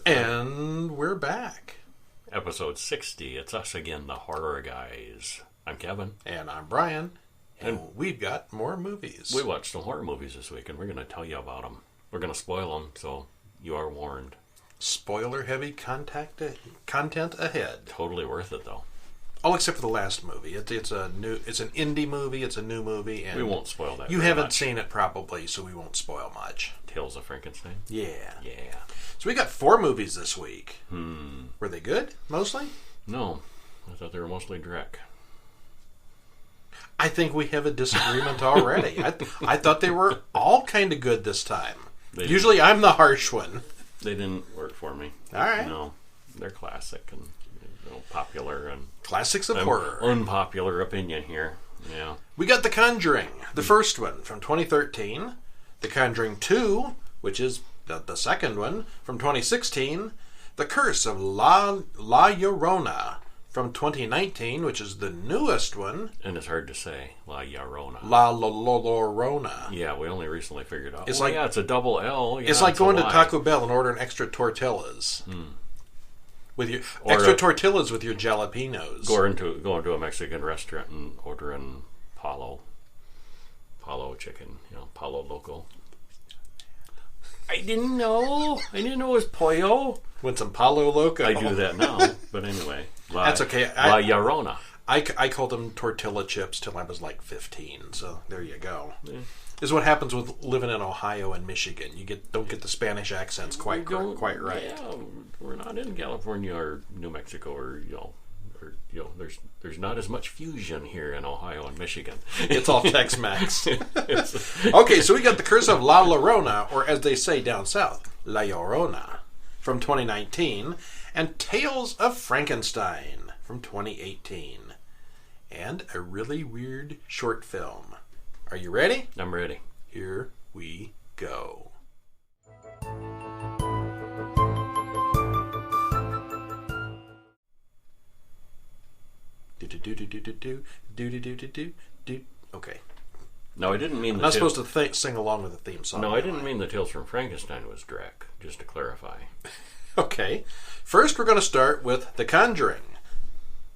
And we're back. Episode 60. It's us again, the horror guys. I'm Kevin. And I'm Brian. And we've got more movies. We watched some horror movies this week, and we're going to tell you about them. We're going to spoil them, so you are warned. Spoiler-heavy content ahead. Totally worth it, though. All except for the last movie. It's an indie movie. It's a new movie, and we won't spoil that. You haven't seen it probably, so we won't spoil much. Tales of Frankenstein. Yeah. Yeah. So we got 4 movies this week. Were they good, mostly? No. I thought they were mostly Drek. I think we have a disagreement already. I thought they were all kind of good this time. Usually I'm the harsh one. They didn't work for me. All right. No. They're classic and popular. And classics of horror. Unpopular opinion here. Yeah. We got The Conjuring, the first one from 2013. The Conjuring 2, which is the second one, from 2016. The Curse of La Llorona from 2019, which is the newest one. And it's hard to say. La Llorona. La Llorona. Yeah, we only recently figured out. It's it's a double L. Yeah, it's like going to Taco Bell and ordering extra tortillas. With your tortillas with your jalapenos. Going to a Mexican restaurant and ordering Palo chicken, Palo Loco. I didn't know it was pollo. With some Palo Loco. I do that now, but anyway. That's okay. La Llorona. I called them tortilla chips till I was like 15, so there you go. Yeah. This is what happens with living in Ohio and Michigan. You don't get the Spanish accents quite right. Yeah, we're not in California or New Mexico or there's not as much fusion here in Ohio and Michigan. It's all Tex-Mex. Okay, so we got The Curse of La Llorona, or as they say down south, La Llorona, from 2019, and Tales of Frankenstein from 2018, and a really weird short film. Are you ready? I'm ready. Here we go. Okay. No, I didn't mean. I'm not supposed to sing along with the theme song. No, I didn't mean the Tales from Frankenstein was Drek. Just to clarify. Okay. First, we're going to start with The Conjuring.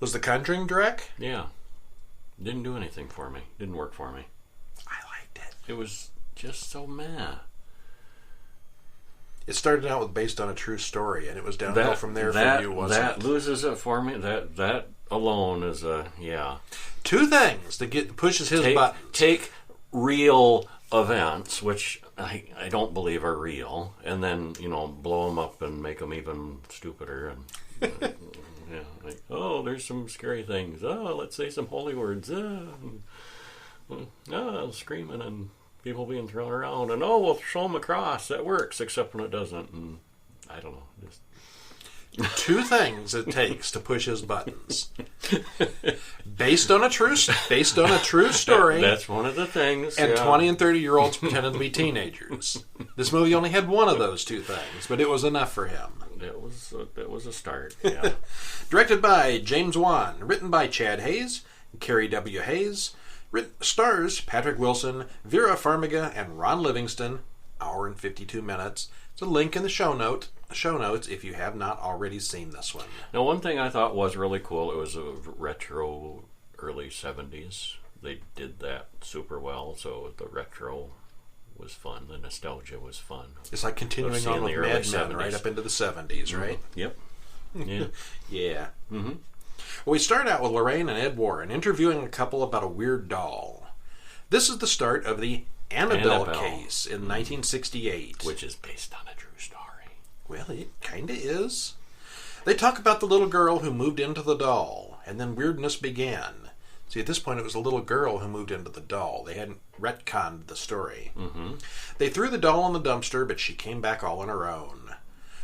Was The Conjuring Drek? Yeah. Didn't do anything for me. Didn't work for me. I liked it. It was just so meh. It started out with based on a true story, and it was downhill from there for you, wasn't it? That loses it for me. That alone is yeah. 2 things that pushes his buttons. Take real events, which I don't believe are real, and then blow them up and make them even stupider. And there's some scary things. Let's say some holy words. Screaming and people being thrown around, and we'll show them a cross. That works, except when it doesn't. And I don't know. Just 2 things it takes to push his buttons. Based on a true story. That's one of the things. And 20 and 30-year-olds pretending to be teenagers. This movie only had one of those 2 things, but it was enough for him. It was a start. Yeah. Directed by James Wan, written by Chad Hayes, Carrie W. Hayes. Stars Patrick Wilson, Vera Farmiga, and Ron Livingston. Hour and 52 minutes. It's a link in the show notes if you have not already seen this one. Now, one thing I thought was really cool, it was a retro early 70s. They did that super well, so the retro was fun. The nostalgia was fun. It's like continuing on with Mad Men right up into the 70s, right? Yep. Yeah. Yeah. Mm-hmm. Well, we start out with Lorraine and Ed Warren interviewing a couple about a weird doll. This is the start of the Annabelle case in 1968. Which is based on a true story. Well, it kind of is. They talk about the little girl who moved into the doll, and then weirdness began. See, at this point, it was a little girl who moved into the doll. They hadn't retconned the story. Mm-hmm. They threw the doll in the dumpster, but she came back all on her own.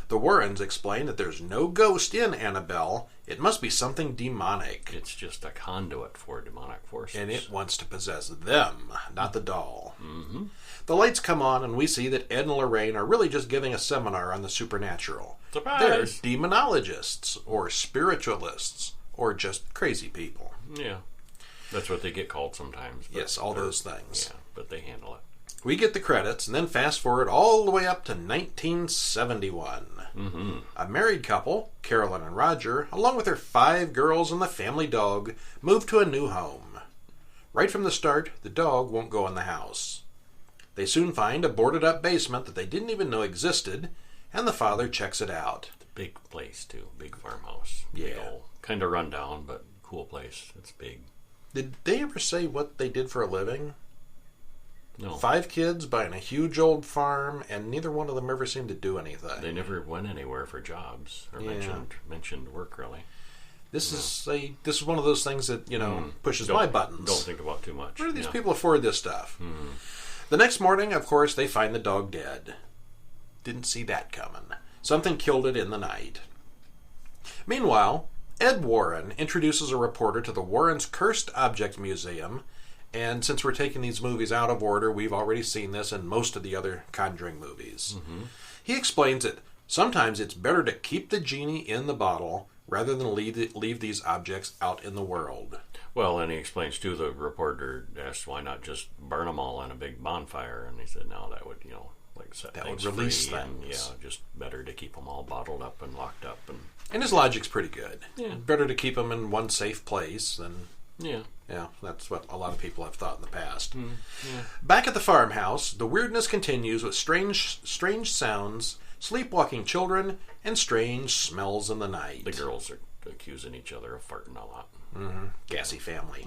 The Warrens explain that there's no ghost in Annabelle. It must be something demonic. It's just a conduit for demonic forces. And it wants to possess them, not the doll. Mm-hmm. The lights come on, and we see that Ed and Lorraine are really just giving a seminar on the supernatural. Surprise! They're demonologists, or spiritualists, or just crazy people. Yeah. That's what they get called sometimes. Yes, all those things. Yeah, but they handle it. We get the credits, and then fast forward all the way up to 1971. A married couple, Carolyn and Roger, along with their 5 girls and the family dog, move to a new home. Right from the start, the dog won't go in the house. They soon find a boarded-up basement that they didn't even know existed, and the father checks it out. Big place, too. Big farmhouse. Yeah. Kind of run down, but cool place. It's big. Did they ever say what they did for a living? No. 5 kids buying a huge old farm, and neither one of them ever seemed to do anything. They never went anywhere for jobs or mentioned work, really. This is one of those things that, pushes my buttons. Don't think about too much. Where do these people afford this stuff? The next morning, of course, they find the dog dead. Didn't see that coming. Something killed it in the night. Meanwhile, Ed Warren introduces a reporter to the Warren's Cursed Object Museum, and since we're taking these movies out of order, we've already seen this in most of the other Conjuring movies. He explains that sometimes it's better to keep the genie in the bottle rather than leave these objects out in the world. Well, and he explains, too, the reporter asked why not just burn them all in a big bonfire, and he said, no, that would, set that things would release free, things. And, just better to keep them all bottled up and locked up. And his logic's pretty good. Yeah. Better to keep them in one safe place than... Yeah. Yeah, that's what a lot of people have thought in the past. Back at the farmhouse, the weirdness continues with strange sounds, sleepwalking children, and strange smells in the night. The girls are accusing each other of farting a lot. Gassy family.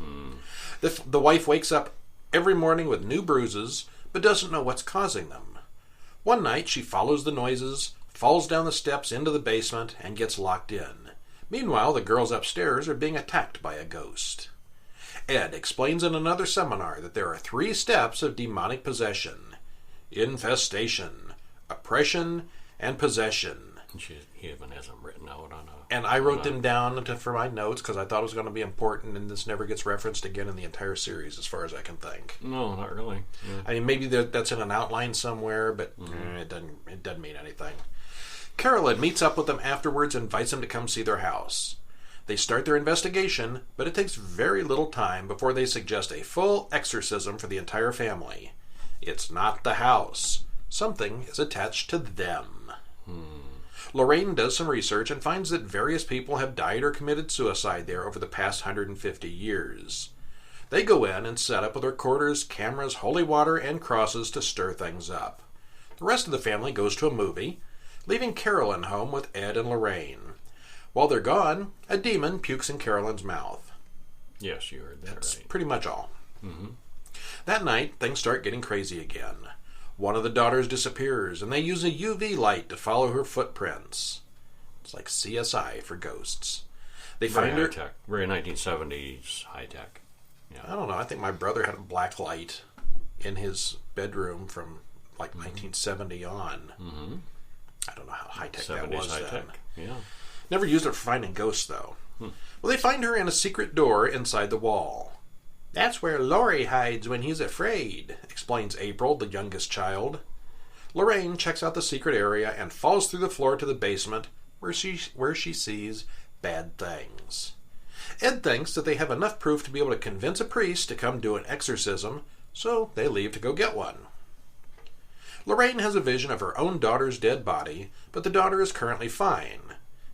The wife wakes up every morning with new bruises, but doesn't know what's causing them. One night, she follows the noises, falls down the steps into the basement, and gets locked in. Meanwhile, the girls upstairs are being attacked by a ghost. Ed explains in another seminar that there are 3 steps of demonic possession: infestation, oppression, and possession. He even has them written out on a... And I wrote them down for my notes because I thought it was going to be important, and this never gets referenced again in the entire series as far as I can think. No, not really. Yeah. I mean, maybe that's in an outline somewhere, but it doesn't mean anything. Carolyn meets up with them afterwards and invites them to come see their house. They start their investigation, but it takes very little time before they suggest a full exorcism for the entire family. It's not the house. Something is attached to them. Lorraine does some research and finds that various people have died or committed suicide there over the past 150 years. They go in and set up with recorders, cameras, holy water, and crosses to stir things up. The rest of the family goes to a movie, leaving Carolyn home with Ed and Lorraine. While they're gone, a demon pukes in Carolyn's mouth. Yes, you heard that That's right. pretty much all. That night, things start getting crazy again. One of the daughters disappears, and they use a UV light to follow her footprints. It's like CSI for ghosts. They find her... High-tech. Very 1970s high-tech. Yeah. I don't know. I think my brother had a black light in his bedroom from like 1970 on. I don't know how high-tech that was then. Yeah. Never used it for finding ghosts, though. Well, they find her in a secret door inside the wall. That's where Laurie hides when he's afraid, explains April, the youngest child. Lorraine checks out the secret area and falls through the floor to the basement, where she sees bad things. Ed thinks that they have enough proof to be able to convince a priest to come do an exorcism, so they leave to go get one. Lorraine has a vision of her own daughter's dead body, but the daughter is currently fine.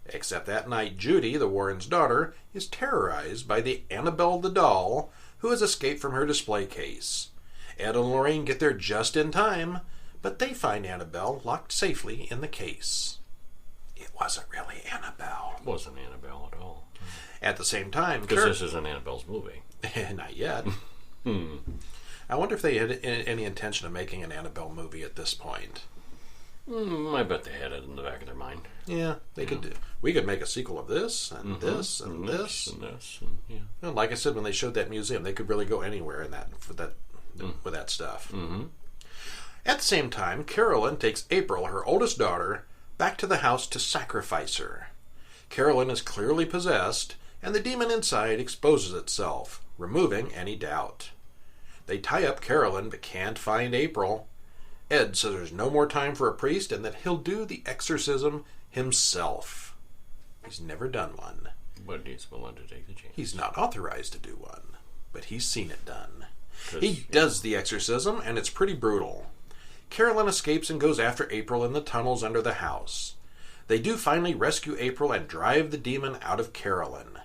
Except that night, Judy, the Warrens' daughter, is terrorized by the Annabelle the doll, who has escaped from her display case. Ed and Lorraine get there just in time, but they find Annabelle locked safely in the case. It wasn't really Annabelle. It wasn't Annabelle at all. At the same time... Because this isn't Annabelle's movie. Not yet. I wonder if they had any intention of making an Annabelle movie at this point. I bet they had it in the back of their mind. Yeah, they could do. We could make a sequel of this, and this, and this. And this, and yeah. Well, like I said, when they showed that museum, they could really go anywhere in that with that stuff. At the same time, Carolyn takes April, her oldest daughter, back to the house to sacrifice her. Carolyn is clearly possessed, and the demon inside exposes itself, removing any doubt. They tie up Carolyn, but can't find April. Ed says there's no more time for a priest and that he'll do the exorcism himself. He's never done one. But he's willing to take the chance. He's not authorized to do one, but he's seen it done. He does the exorcism, and it's pretty brutal. Carolyn escapes and goes after April in the tunnels under the house. They do finally rescue April and drive the demon out of Carolyn.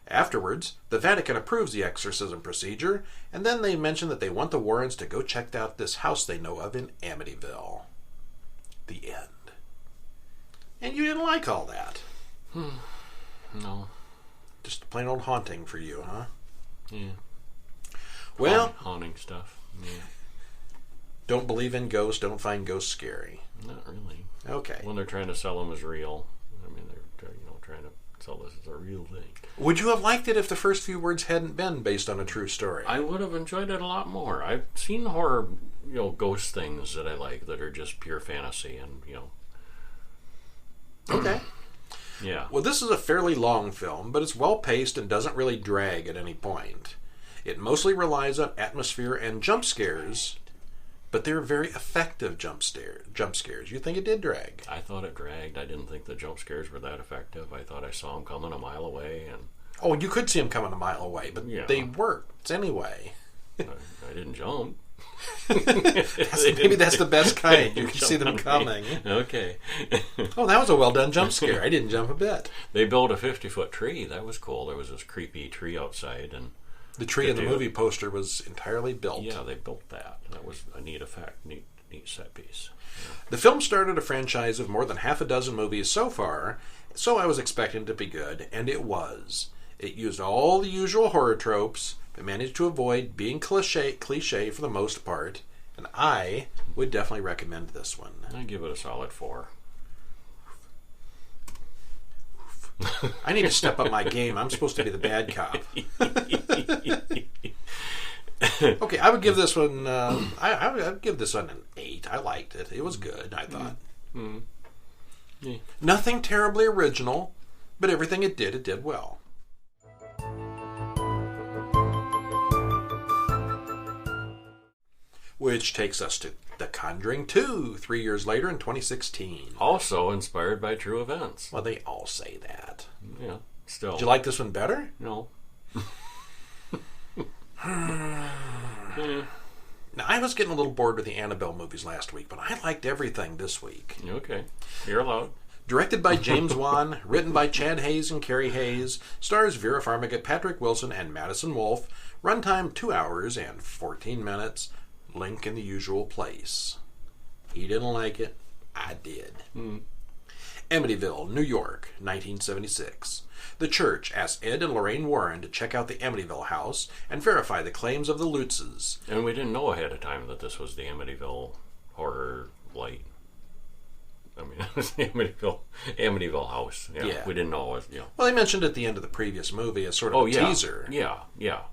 Afterwards, the Vatican approves the exorcism procedure, and then they mention that they want the Warrens to go check out this house they know of in Amityville. The end. And you didn't like all that. No. Just a plain old haunting for you, huh? Yeah. Well, haunting stuff. Yeah. Don't believe in ghosts, don't find ghosts scary. Not really. Okay. When they're trying to sell them as real. I mean, they're trying to sell this as a real thing. Would you have liked it if the first few words hadn't been based on a true story? I would have enjoyed it a lot more. I've seen horror, ghost things that I like that are just pure fantasy and, Okay. Yeah. Well, this is a fairly long film, but it's well-paced and doesn't really drag at any point. It mostly relies on atmosphere and jump scares, but they're very effective jump scares. You think it did drag? I thought it dragged. I didn't think the jump scares were that effective. I thought I saw them coming a mile away. And Oh, you could see them coming a mile away, but they worked anyway. I didn't jump. Maybe that's the best kind. You can see them coming. Okay. Oh, that was a well-done jump scare. I didn't jump a bit. They built a 50-foot tree. That was cool. There was this creepy tree outside, and the tree in the movie poster was entirely built. Yeah, they built that. That was a neat effect, neat set piece. Yeah. The film started a franchise of more than half a dozen movies so far, so I was expecting it to be good, and it was. It used all the usual horror tropes, but managed to avoid being cliche for the most part, and I would definitely recommend this one. I give it a solid 4. I need to step up my game. I'm supposed to be the bad cop. Okay, I would give this one. I would give this one an 8. I liked it. It was good, I thought. Mm-hmm. Yeah. Nothing terribly original, but everything it did well. Which takes us to The Conjuring 2, 3 years later in 2016. Also inspired by true events. Well, they all say that. Yeah, still. Did you like this one better? No. Now, I was getting a little bored with the Annabelle movies last week, but I liked everything this week. Okay, you're allowed. Directed by James Wan, written by Chad Hayes and Carrie Hayes, stars Vera Farmiga, Patrick Wilson, and Madison Wolfe. Runtime 2 hours and 14 minutes. Link in the usual place. He didn't like it. I did. Amityville, New York, 1976. The church asks Ed and Lorraine Warren to check out the Amityville house and verify the claims of the Lutzes. And we didn't know ahead of time that this was the Amityville horror light. I mean, it was the Amityville house. Yeah. We didn't know it was, Well, they mentioned at the end of the previous movie as sort of a teaser. Yeah.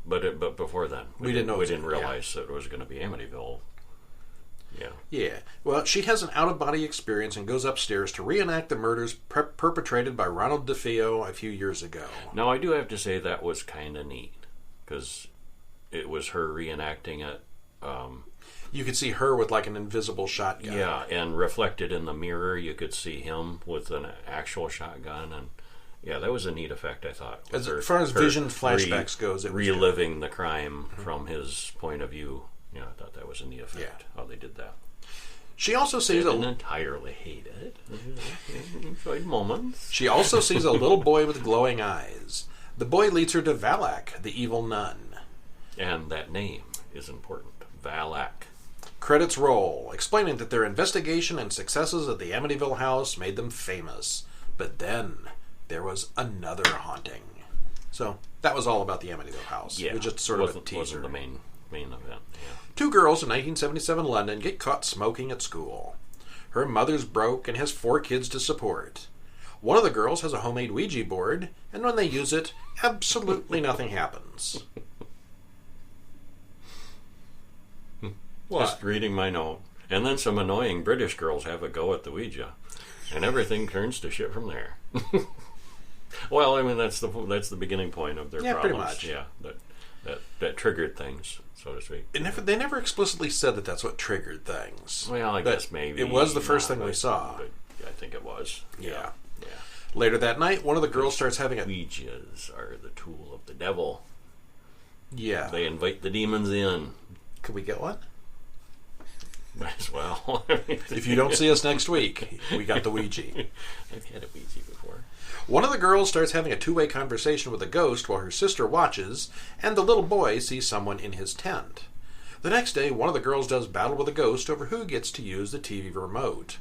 But before then, we didn't know. We didn't realize that it was going to be Amityville. Yeah. Well, she has an out-of-body experience and goes upstairs to reenact the murders perpetrated by Ronald DeFeo a few years ago. Now, I do have to say that was kind of neat, because it was her reenacting it. You could see her with like an invisible shotgun. Yeah, and reflected in the mirror, you could see him with an actual shotgun, and yeah, that was a neat effect, I thought. As far as vision flashbacks goes, it was reliving the crime from his point of view. Yeah, I thought that was a neat effect, how they did that. She also sees didn't entirely hate it. Enjoyed moments. She also sees a little boy with glowing eyes. The boy leads her to Valak, the evil nun. And that name is important. Valak. Credits roll, explaining that their investigation and successes at the Amityville house made them famous. But then there was another haunting. So that was all about the Amityville house. Yeah, it was just sort of a teaser. Wasn't the main event. Yeah. 2 girls in 1977 London get caught smoking at school. Her mother's broke and has 4 kids to support. One of the girls has a homemade Ouija board, and when they use it, absolutely nothing happens. Just reading my note. And then some annoying British girls have a go at the Ouija, and everything turns to shit from there. Well, I mean, that's the beginning point of their problems. Pretty much. Yeah, that triggered things, so to speak. They never explicitly said that that's what triggered things. Well, I guess maybe it was the first thing we saw. But I think it was. Yeah. Later that night, one of the girls starts having Ouijas are the tool of the devil. Yeah. They invite the demons in. Could we get one? Might as well. If you don't see us next week, we got the Ouija. I've had a Ouija before. One of the girls starts having a two-way conversation with a ghost while her sister watches, and the little boy sees someone in his tent. The next day, one of the girls does battle with a ghost over who gets to use the TV remote.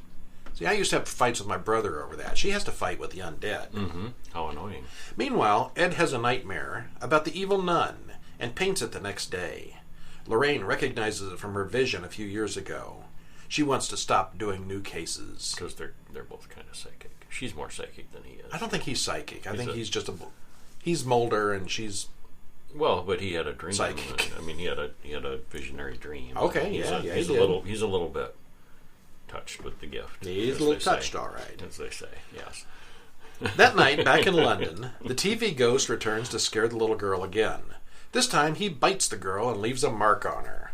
See, I used to have fights with my brother over that. She has to fight with the undead. Mm-hmm. How annoying. Meanwhile, Ed has a nightmare about the evil nun and paints it the next day. Lorraine recognizes it from her vision a few years ago. She wants to stop doing new cases. Because they're both kind of psychic. She's more psychic than he is. I don't think he's psychic. I think he's just he's Mulder and she's... Well, but he had a dream. Psychic. I mean, he had a visionary dream. Okay, he's he did. He's a little bit touched with the gift. He's a little touched, all right. As they say, yes. That night, back in London, the TV ghost returns to scare the little girl again. This time, he bites the girl and leaves a mark on her.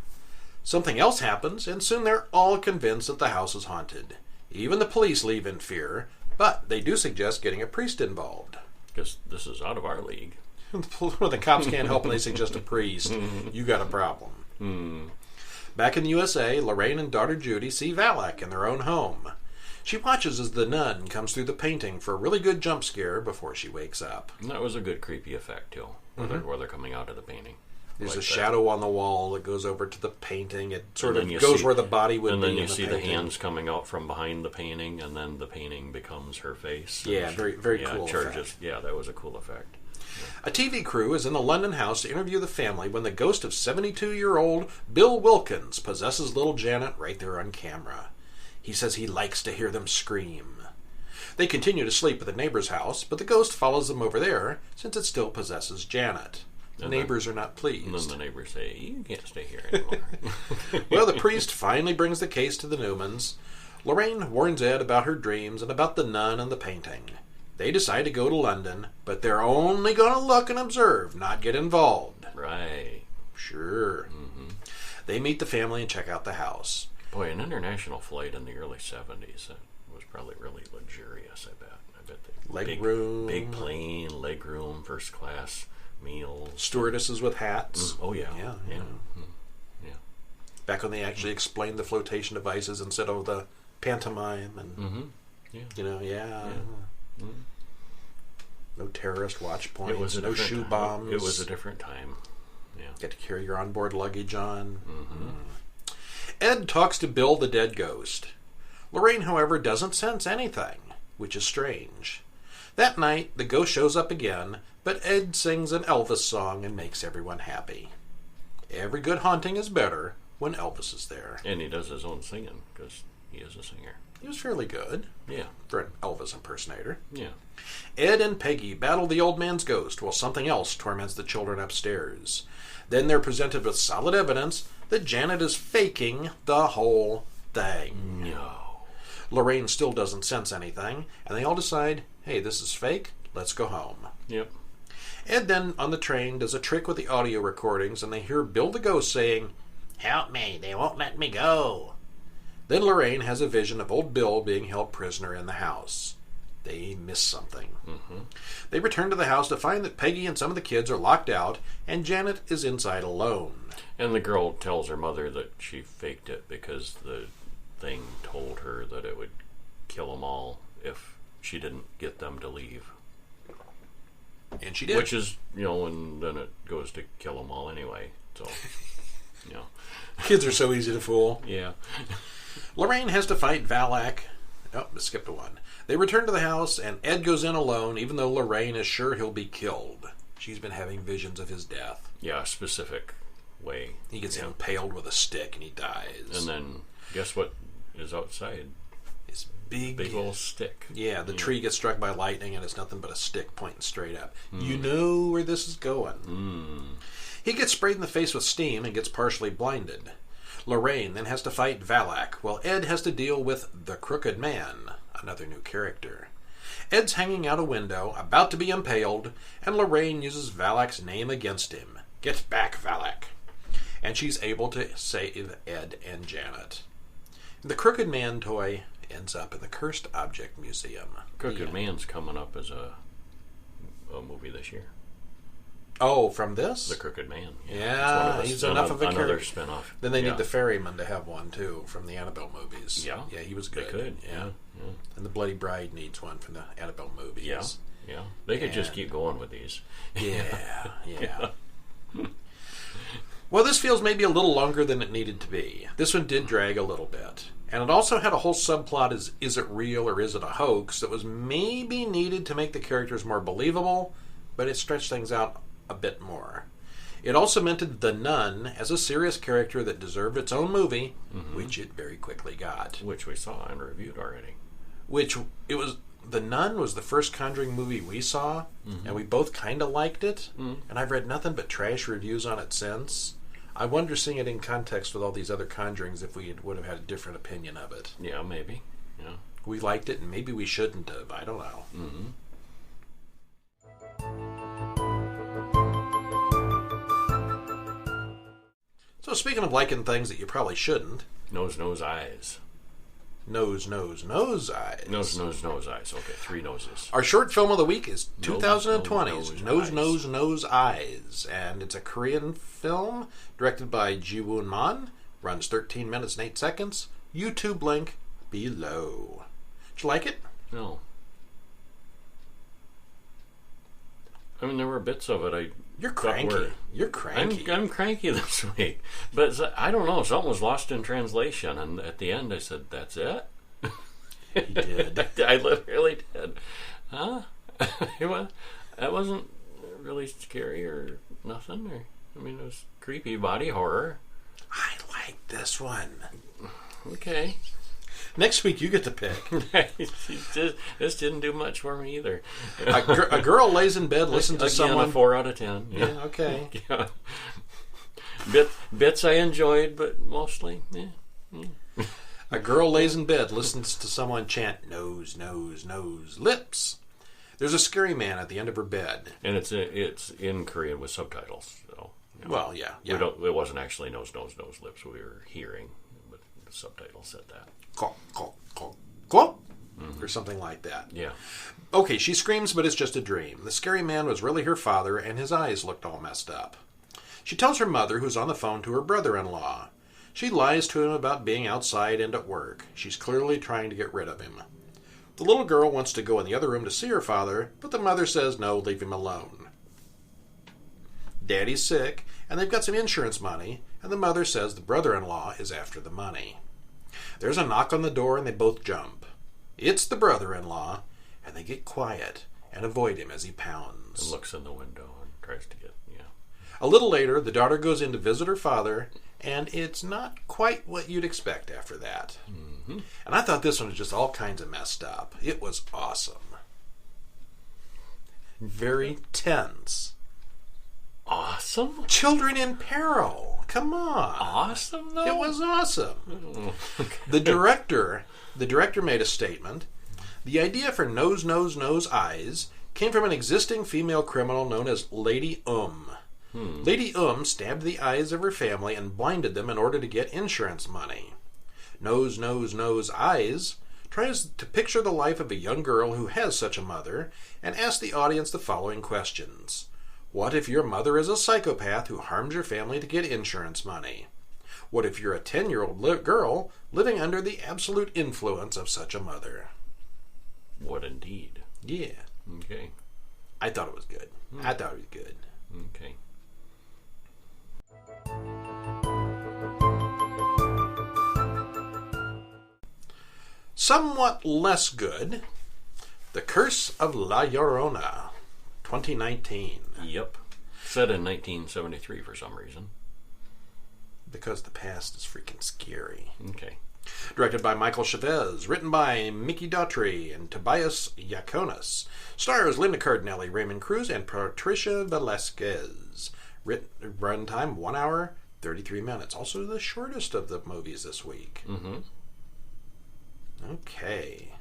Something else happens, and soon they're all convinced that the house is haunted. Even the police leave in fear, but they do suggest getting a priest involved. Because this is out of our league. When the cops can't help and they suggest a priest, you got a problem. Back in the USA, Lorraine and daughter Judy see Valak in their own home. She watches as the nun comes through the painting for a really good jump scare before she wakes up. And that was a good creepy effect, too, where they're coming out of the painting. There's a shadow on the wall that goes over to the painting. It sort of goes where the body would be. And then you see the painting. hands coming out from behind the painting, and then the painting becomes her face. Yeah, very cool effect. Yeah, that was a cool effect. A TV crew is in the London house to interview the family when the ghost of 72-year-old Bill Wilkins possesses little Janet right there on camera. He says he likes to hear them scream. They continue to sleep at the neighbor's house, but the ghost follows them over there since it still possesses Janet. The neighbors are not pleased. And then the neighbors say, you can't stay here anymore. Well, the priest finally brings the case to the Newmans. Lorraine warns Ed about her dreams and about the nun and the painting. They decide to go to London, but they're only going to look and observe, not get involved. Right. Sure. They meet the family and check out the house. Boy, an international flight in the early 70s was probably really luxurious, I bet. Leg room. Big plane, leg room, first class meals. Stewardesses with hats. Oh, yeah. Yeah. Yeah. Back when they actually explained the flotation devices instead of the pantomime. And, no terrorist watch points, no shoe bombs. It was a different time. Yeah. Get to carry your onboard luggage on. Ed talks to Bill the dead ghost. Lorraine, however, doesn't sense anything, which is strange. That night, the ghost shows up again, but Ed sings an Elvis song and makes everyone happy. Every good haunting is better when Elvis is there. And he does his own singing, because he is a singer. He was fairly good. Yeah. For an Elvis impersonator. Yeah. Ed and Peggy battle the old man's ghost while something else torments the children upstairs. Then they're presented with solid evidence that Janet is faking the whole thing. No. Lorraine still doesn't sense anything, and they all decide, hey, this is fake, let's go home. Yep. Ed then, on the train, does a trick with the audio recordings, and they hear Bill the ghost saying, help me, they won't let me go. Then Lorraine has a vision of old Bill being held prisoner in the house. They miss something. They return to the house to find that Peggy and some of the kids are locked out, and Janet is inside alone. And the girl tells her mother that she faked it because the thing told her that it would kill them all if she didn't get them to leave. And she did. Which is, and then it goes to kill them all anyway. So, Kids are so easy to fool. Yeah. Lorraine has to fight Valak. Oh, I skipped one. They return to the house, and Ed goes in alone, even though Lorraine is sure he'll be killed. She's been having visions of his death. Yeah, a specific way. He gets impaled with a stick, and he dies. And then, guess what is outside? His big old stick. Yeah, the tree gets struck by lightning, and it's nothing but a stick pointing straight up. You know where this is going. He gets sprayed in the face with steam and gets partially blinded. Lorraine then has to fight Valak, while Ed has to deal with the Crooked Man, another new character. Ed's hanging out a window, about to be impaled, and Lorraine uses Valak's name against him. Get back, Valak. And she's able to save Ed and Janet. The Crooked Man toy ends up in the Cursed Object Museum. Crooked Man's coming up as a movie this year. Oh, from this? The Crooked Man. Yeah, he's enough of a character. Another spinoff. Then they need the Ferryman to have one, too, from the Annabelle movies. Yeah. Yeah, he was good. They could, yeah. And the Bloody Bride needs one from the Annabelle movies. Yeah. They could just keep going with these. Yeah. Well, this feels maybe a little longer than it needed to be. This one did drag a little bit. And it also had a whole subplot, is it real or is it a hoax, that was maybe needed to make the characters more believable, but it stretched things out a bit more. It also cemented the nun as a serious character that deserved its own movie, which it very quickly got. Which we saw and reviewed already. The Nun was the first Conjuring movie we saw, and we both kind of liked it, and I've read nothing but trash reviews on it since. I wonder, seeing it in context with all these other Conjurings, if we would have had a different opinion of it. Yeah, maybe. Yeah. We liked it, and maybe we shouldn't have. I don't know. So speaking of liking things that you probably shouldn't. Nose, eyes. Nose, eyes. Nose, eyes. Okay, 3 noses. Our short film of the week is 2020's Nose, Eyes. And it's a Korean film directed by Ji-woon Man. Runs 13 minutes and 8 seconds. YouTube link below. Did you like it? No. I mean, there were bits of it You're cranky. You're cranky. I'm cranky this week. But I don't know. Something was lost in translation. And at the end, I said, that's it? You did. I literally did. Huh? That wasn't really scary or nothing. It was creepy body horror. I like this one. Okay. Next week, you get to pick. This didn't do much for me either. A girl lays in bed, listens to someone. A 4 out of 10. Yeah, okay. Yeah. Bits I enjoyed, but mostly, A girl lays in bed, listens to someone chant, nose, lips. There's a scary man at the end of her bed. And it's in Korean with subtitles. So, Well, yeah. It wasn't actually nose, lips we were hearing, but the subtitles said that. Or something like that. Yeah. Okay, she screams, but it's just a dream. The scary man was really her father, and his eyes looked all messed up. She tells her mother, who's on the phone to her brother-in-law. She lies to him about being outside and at work. She's clearly trying to get rid of him. The little girl wants to go in the other room to see her father, but the mother says no, leave him alone. Daddy's sick, and they've got some insurance money, and the mother says the brother-in-law is after the money. There's a knock on the door, and they both jump. It's the brother-in-law, and they get quiet and avoid him as he pounds. And looks in the window and tries to get, A little later, the daughter goes in to visit her father, and it's not quite what you'd expect after that. And I thought this one was just all kinds of messed up. It was awesome. Very tense. Awesome? Children in peril. Come on. Awesome, though? It was awesome. The director made a statement. The idea for nose, eyes came from an existing female criminal known as Lady Lady stabbed the eyes of her family and blinded them in order to get insurance money. Nose, eyes tries to picture the life of a young girl who has such a mother and asks the audience the following questions. What if your mother is a psychopath who harms your family to get insurance money? What if you're a 10-year-old girl living under the absolute influence of such a mother? What indeed? Yeah. Okay. I thought it was good. I thought it was good. Okay. Somewhat less good. The Curse of La Llorona, 2019. Yep. Set in 1973 for some reason. Because the past is freaking scary. Okay. Directed by Michael Chavez. Written by Mickey Daughtry and Tobias Yakonis. Stars Linda Cardinelli, Raymond Cruz, and Patricia Velasquez. Runtime 1 hour, 33 minutes. Also the shortest of the movies this week. Okay.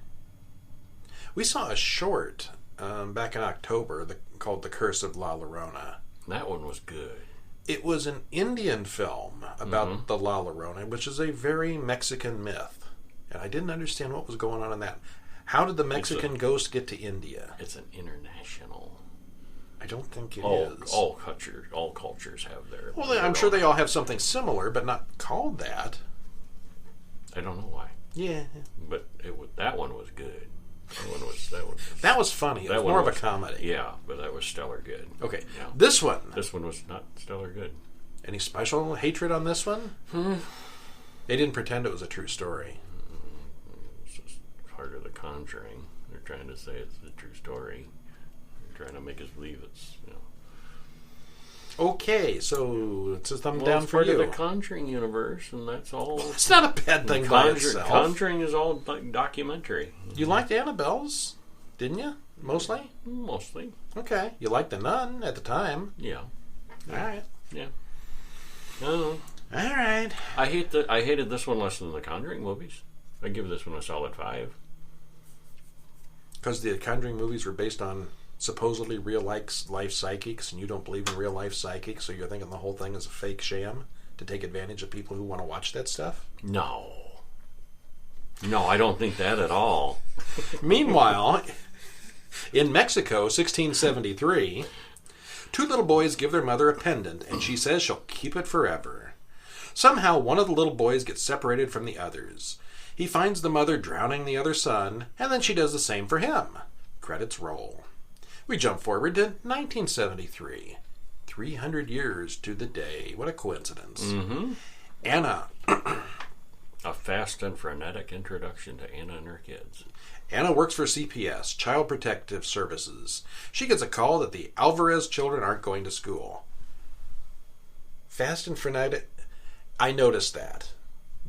We saw a short back in October called The Curse of La Llorona. That one was good. It was an Indian film about the La Llorona, which is a very Mexican myth. And I didn't understand what was going on in that. How did the Mexican ghost get to India? It's an international I don't think it is. All cultures have their... Well, I'm sure they all have something similar, but not called that. I don't know why. Yeah. But that one was good. That was funny. It was more of a comedy. Yeah, but that was stellar good. Okay. Yeah. This one. This one was not stellar good. Any special hatred on this one? They didn't pretend it was a true story. It's just part of the Conjuring. They're trying to say it's a true story. They're trying to make us believe it's, Okay, so it's a thumb down it's for part you. of the Conjuring universe, and that's all. It's not a bad thing by itself. Conjuring is all documentary. You liked Annabelle's, didn't you? Mostly? Mostly. Okay. You liked The Nun at the time. Yeah. All right. Yeah. No. All right. I hated this one less than the Conjuring movies. I give this one a solid 5. Because the Conjuring movies were based on supposedly real life psychics, and you don't believe in real life psychics, so you're thinking the whole thing is a fake sham to take advantage of people who want to watch that stuff? No, I don't think that at all. Meanwhile, in Mexico, 1673, 2 little boys give their mother a pendant, and she says she'll keep it forever. Somehow, one of the little boys gets separated from the others. He finds the mother drowning the other son, and then she does the same for him. Credits roll. We jump forward to 1973. 300 years to the day. What a coincidence. Mm-hmm. Anna. A fast and frenetic introduction to Anna and her kids. Anna works for CPS, Child Protective Services. She gets a call that the Alvarez children aren't going to school. Fast and frenetic. I noticed that.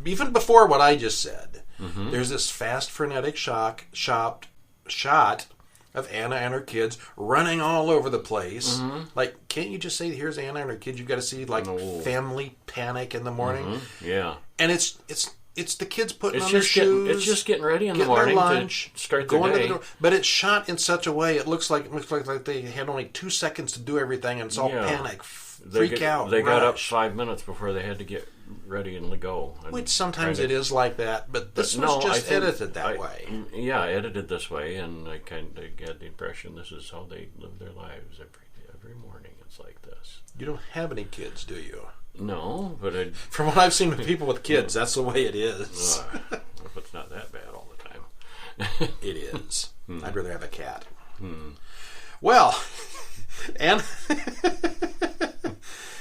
Even before what I just said. Mm-hmm. There's this fast, frenetic shot of Anna and her kids running all over the place. Mm-hmm. Like, can't you just say, here's Anna and her kids? You've got to see, like, family panic in the morning. Mm-hmm. Yeah. And it's the kids putting on their shoes. It's just getting ready in the getting morning their lunch, to start going their day. to the door. But it's shot in such a way, it looks like they had only 2 seconds to do everything, and it's all panic, freak out. They got up 5 minutes before they had to get ready and go. Which sometimes it is like that, but this was just edited that way. Yeah, edited this way, and I kind of get the impression this is how they live their lives every morning. It's like this. You don't have any kids, do you? No, but from what I've seen with people with kids, that's the way it is. If it's not that bad all the time. It is. I'd rather have a cat. Well,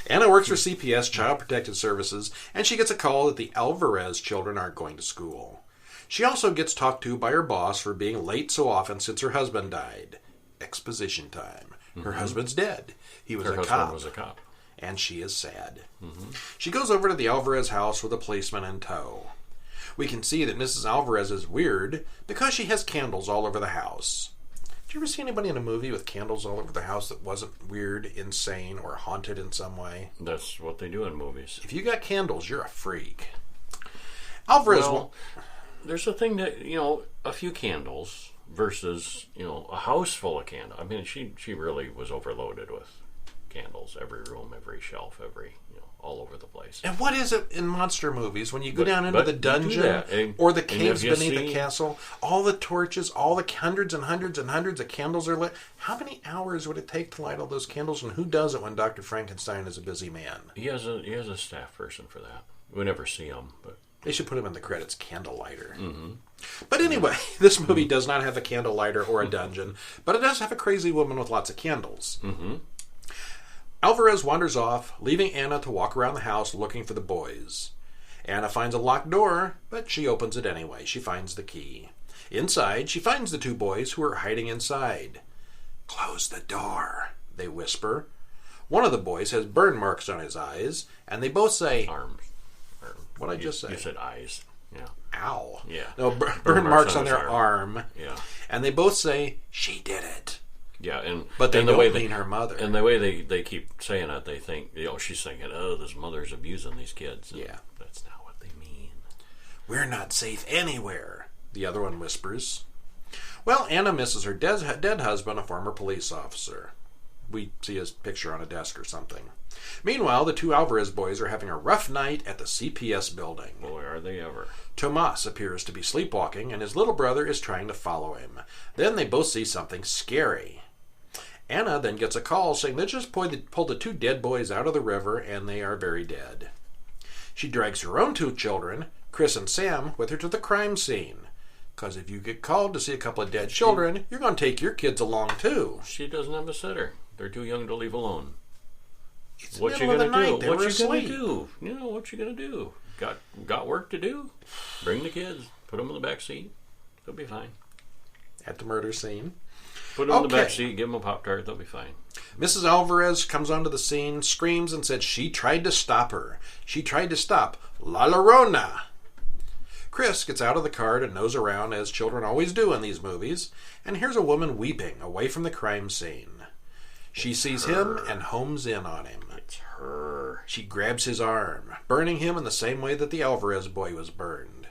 Anna works for CPS, Child Protective Services, and she gets a call that the Alvarez children aren't going to school. She also gets talked to by her boss for being late so often since her husband died. Exposition time. Her husband's dead. He was a cop. And she is sad. She goes over to the Alvarez house with a policeman in tow. We can see that Mrs. Alvarez is weird because she has candles all over the house. Did you ever see anybody in a movie with candles all over the house that wasn't weird, insane, or haunted in some way? That's what they do in movies. If you got candles, you're a freak. Alvarez... there's a thing that, a few candles versus, a house full of candles. I mean, she really was overloaded with candles. Every room, every shelf, all over the place. And what is it in monster movies when you go down into the dungeon or the caves beneath the castle? All the torches, all the hundreds and hundreds and hundreds of candles are lit. How many hours would it take to light all those candles? And who does it when Dr. Frankenstein is a busy man? He has a staff person for that. We never see him, but they should put him in the credits, candle lighter. But anyway, this movie does not have a candle lighter or a dungeon, but it does have a crazy woman with lots of candles. Alvarez wanders off, leaving Anna to walk around the house looking for the boys. Anna finds a locked door, but she opens it anyway. She finds the key. Inside, she finds the 2 boys who are hiding inside. "Close the door," they whisper. One of the boys has burn marks on his eyes, and they both say... Arms. What'd I just say? You said eyes. Yeah. Ow. Yeah. No, burn marks on their arm. Yeah. And they both say, "She did it." Yeah, but they don't mean her mother. And the way they keep saying it, they think, she's thinking, this mother's abusing these kids. And that's not what they mean. "We're not safe anywhere," the other one whispers. Well, Anna misses her dead husband, a former police officer. We see his picture on a desk or something. Meanwhile, the 2 Alvarez boys are having a rough night at the CPS building. Boy, are they ever. Tomas appears to be sleepwalking, and his little brother is trying to follow him. Then they both see something scary. Anna then gets a call saying they just pulled the two dead boys out of the river and they are very dead. She drags her own two children, Chris and Sam, with her to the crime scene. Because if you get called to see a couple of dead children, you're going to take your kids along too. She doesn't have a sitter. They're too young to leave alone. It's what the you middle gonna of the night. do? They What were you asleep. gonna do? You know what you gonna do? Got work to do? Bring the kids. Put them in the back seat. They'll be fine. At the murder scene. Put them in the back seat. Give them a Pop-Tart. They'll be fine. Mrs. Alvarez comes onto the scene, screams, and said she tried to stop her. She tried to stop La Llorona. Chris gets out of the car to nose around, as children always do in these movies, and hears a woman weeping away from the crime scene. She sees him and homes in on him. It's her. She grabs his arm, burning him in the same way that the Alvarez boy was burned.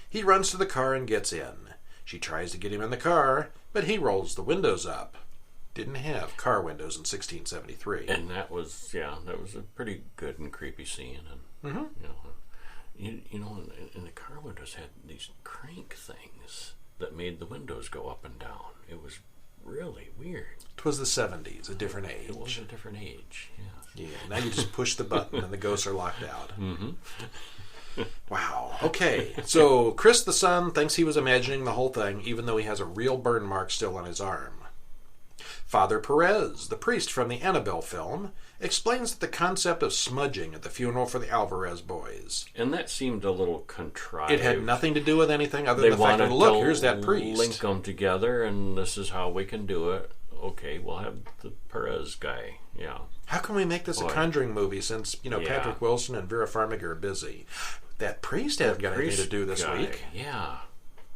He runs to the car and gets in. She tries to get him in the car, but he rolls the windows up. Didn't have car windows in 1673. And that was a pretty good and creepy scene. And you know, and the car windows had these crank things that made the windows go up and down. It was really weird. It was the 70s, a different age. It was a different age, yeah. Yeah, now you just push the button and the ghosts are locked out. Mm-hmm. Wow. Okay, so Chris the son thinks he was imagining the whole thing, even though he has a real burn mark still on his arm. Father Perez, the priest from the Annabelle film, explains the concept of smudging at the funeral for the Alvarez boys. And that seemed a little contrived. It had nothing to do with anything other than the fact that, look, here's that priest. Link them together, and this is how we can do it. Okay, we'll have the Perez guy, yeah. How can we make this a Conjuring movie since, Patrick Wilson and Vera Farmiga are busy? That priest hasn't got anything to do this week. Yeah,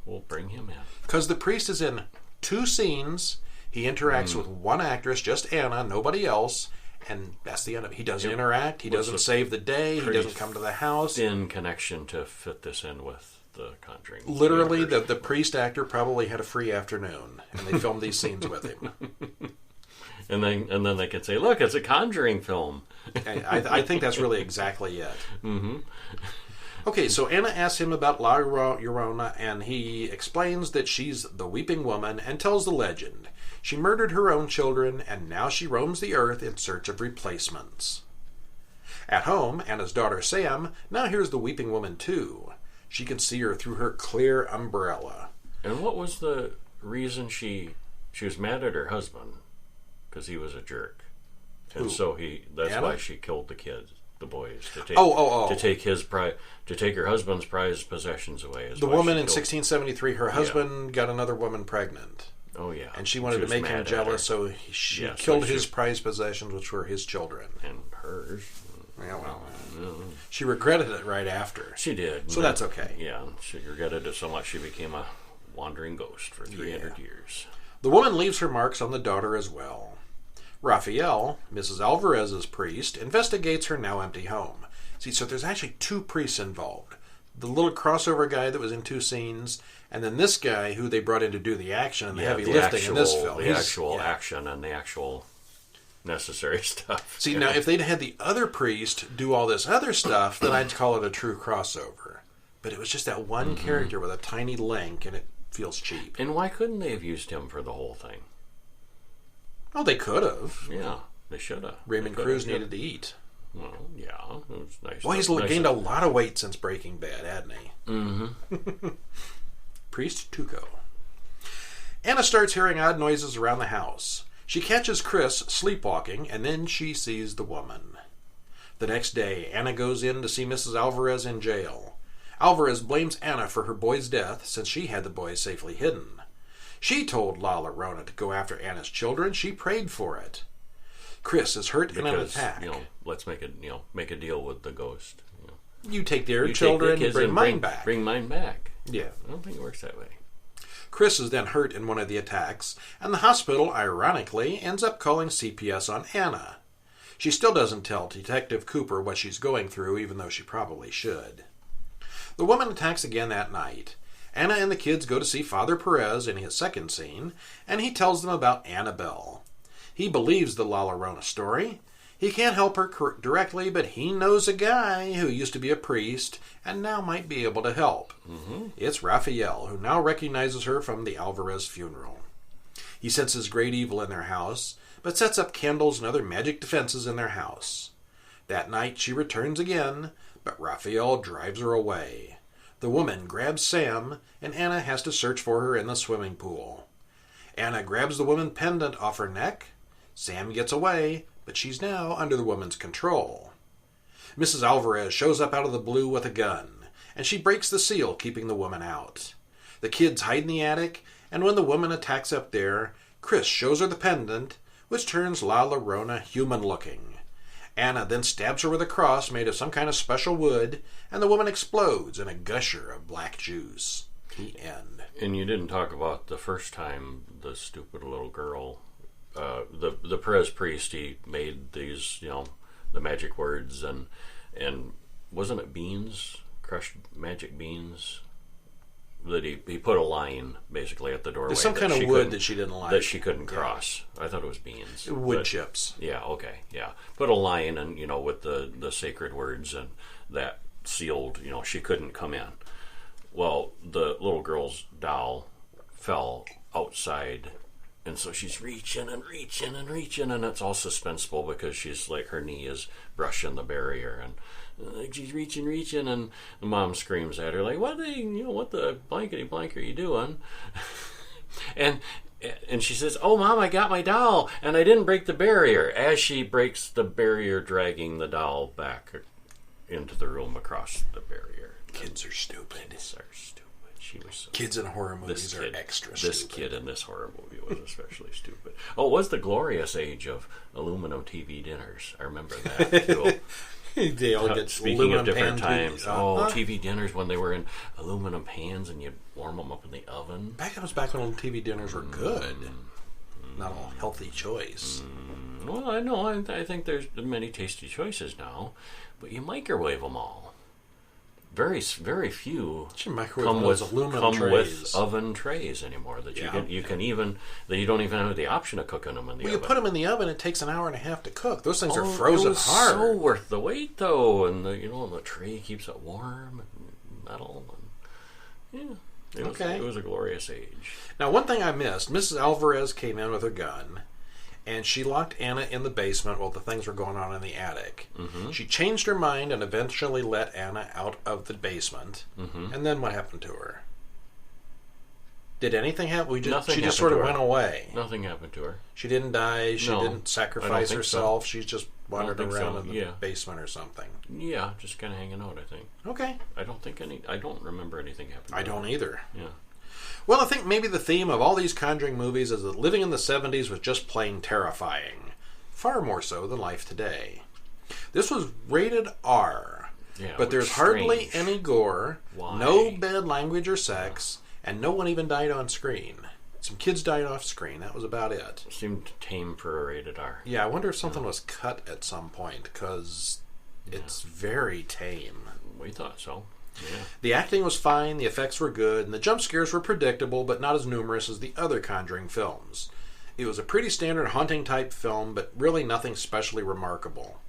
we'll bring him in. Because the priest is in 2 scenes. He interacts with one actress, just Anna, nobody else, and that's the end of it. He doesn't interact. He doesn't save the day. He doesn't come to the house. Thin connection to fit this in with the Conjuring. Literally, the priest actor probably had a free afternoon, and they filmed these scenes with him. And then they could say, look, it's a Conjuring film. I think that's really exactly it. Mm-hmm. Okay, so Anna asks him about La Llorona, and he explains that she's the weeping woman and tells the legend. She murdered her own children, and now she roams the earth in search of replacements. At home, Anna's daughter Sam now hears the weeping woman too. She can see her through her clear umbrella. And what was the reason she was mad at her husband? Because he was a jerk. And Who? so that's Anna? why she killed the kids, the boys, to take to take her husband's prized possessions away. The woman in 1673, her husband got another woman pregnant. Oh, yeah. And she wanted to make him jealous, so she killed his prized possessions, which were his children. And hers. Yeah, well, she regretted it right after. She did. So that's okay. Yeah, she regretted it so much she became a wandering ghost for 300 years. The woman leaves her marks on the daughter as well. Raphael, Mrs. Alvarez's priest, investigates her now empty home. See, so there's actually 2 priests involved. The little crossover guy that was in 2 scenes, and then this guy who they brought in to do the action and the heavy lifting in this film. The actual action and the actual necessary stuff. See, now if they'd had the other priest do all this other stuff, then I'd call it a true crossover. But it was just that one character with a tiny link, and it feels cheap. And why couldn't they have used him for the whole thing? Oh, they could have. Yeah, they should have. Raymond Cruz needed to eat. Well, yeah, it was nice. Well, he's gained a lot of weight since Breaking Bad, hasn't he? Mm-hmm. Priest Tuco. Anna starts hearing odd noises around the house. She catches Chris sleepwalking, and then she sees the woman. The next day, Anna goes in to see Mrs. Alvarez in jail. Alvarez blames Anna for her boy's death, since she had the boys safely hidden. She told La Llorona to go after Anna's children. She prayed for it. Chris is hurt in an attack. Let's make a deal with the ghost. You take their children, bring mine back. Bring mine back. Yeah. I don't think it works that way. Chris is then hurt in one of the attacks, and the hospital, ironically, ends up calling CPS on Anna. She still doesn't tell Detective Cooper what she's going through, even though she probably should. The woman attacks again that night. Anna and the kids go to see Father Perez in his second scene, and he tells them about Annabelle. He believes the La Llorona story. He can't help her directly, but he knows a guy who used to be a priest and now might be able to help. Mm-hmm. It's Raphael, who now recognizes her from the Alvarez funeral. He senses great evil in their house, but sets up candles and other magic defenses in their house. That night she returns again, but Raphael drives her away. The woman grabs Sam, and Anna has to search for her in the swimming pool. Anna grabs the woman pendant off her neck. Sam gets away, but she's now under the woman's control. Mrs. Alvarez shows up out of the blue with a gun, and she breaks the seal, keeping the woman out. The kids hide in the attic, and when the woman attacks up there, Chris shows her the pendant, which turns La Llorona human-looking. Anna then stabs her with a cross made of some kind of special wood, and the woman explodes in a gusher of black juice. The end. And you didn't talk about the first time the stupid little girl, the Perez priest, he made these, the magic words, and wasn't it beans, crushed magic beans? That he put a line basically at the doorway. There's some kind of wood that she didn't like. That she couldn't cross. I thought it was beans. Wood chips. Yeah, okay, yeah. Put a line and, with the sacred words, and that sealed, she couldn't come in. Well, the little girl's doll fell outside, and so she's reaching and reaching and reaching, and it's all suspenseful because she's like, her knee is brushing the barrier, and she's reaching, and the mom screams at her like, what the blankety blank are you doing? and she says, oh, Mom, I got my doll, and I didn't break the barrier, as she breaks the barrier, dragging the doll back into the room across the barrier. Kids are stupid. Kids are stupid. She was so Kids in horror movies are extra stupid. This kid in this horror movie was especially stupid. Oh, it was the glorious age of aluminum TV dinners. I remember that, too. They all get speaking of different times. TV. TV dinners when they were in aluminum pans and you'd warm them up in the oven. That was back when TV dinners were good. Not a healthy choice. Well, I know. I think there's many tasty choices now, but you microwave them all. Very, very few come with oven trays anymore. That you can even that you don't even have the option of cooking them in the oven. You put them in the oven. It takes an hour and a half to cook. Those things are frozen hard. So worth the wait, though, and the tray keeps it warm and metal. And, it was a glorious age. Now, one thing I missed: Mrs. Alvarez came in with her gun, and she locked Anna in the basement while the things were going on in the attic. Mm-hmm. She changed her mind and eventually let Anna out of the basement. Mm-hmm. And then what happened to her? Did anything happen? She just sort of went away. Nothing happened to her. She didn't die. She didn't sacrifice herself. So. She just wandered around in the basement or something. Yeah, just kind of hanging out, I think. Okay. I don't remember anything happening. I don't either. Yeah. Well, I think maybe the theme of all these Conjuring movies is that living in the 70s was just plain terrifying. Far more so than life today. This was rated R, but there's hardly any gore, no bad language or sex, and no one even died on screen. Some kids died off screen. That was about it. Seemed tame for a rated R. Yeah, I wonder if something was cut at some point, because it's very tame. We thought so. Yeah. The acting was fine, the effects were good, and the jump scares were predictable but not as numerous as the other Conjuring films. It was a pretty standard haunting type film, but really nothing specially remarkable.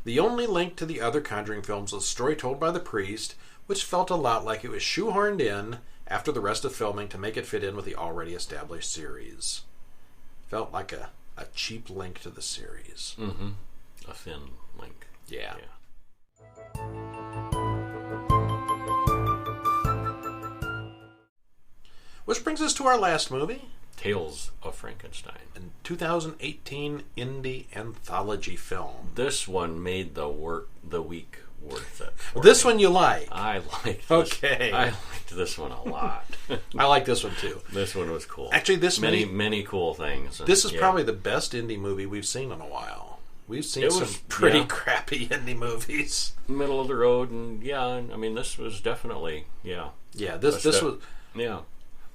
The only link to the other Conjuring films was a story told by the priest, which felt a lot like it was shoehorned in after the rest of filming to make it fit in with the already established series. Felt like a cheap link to the series. Mm-hmm. A thin link. Yeah. Which brings us to our last movie, Tales of Frankenstein. A 2018 indie anthology film. This one made the week worth it. This one you like? I liked this. Okay. I liked this one a lot. I like this one too. This one was cool. Actually, many cool things. This is probably the best indie movie we've seen in a while. We've seen some pretty crappy indie movies. Middle of the road, and this was definitely Yeah, this was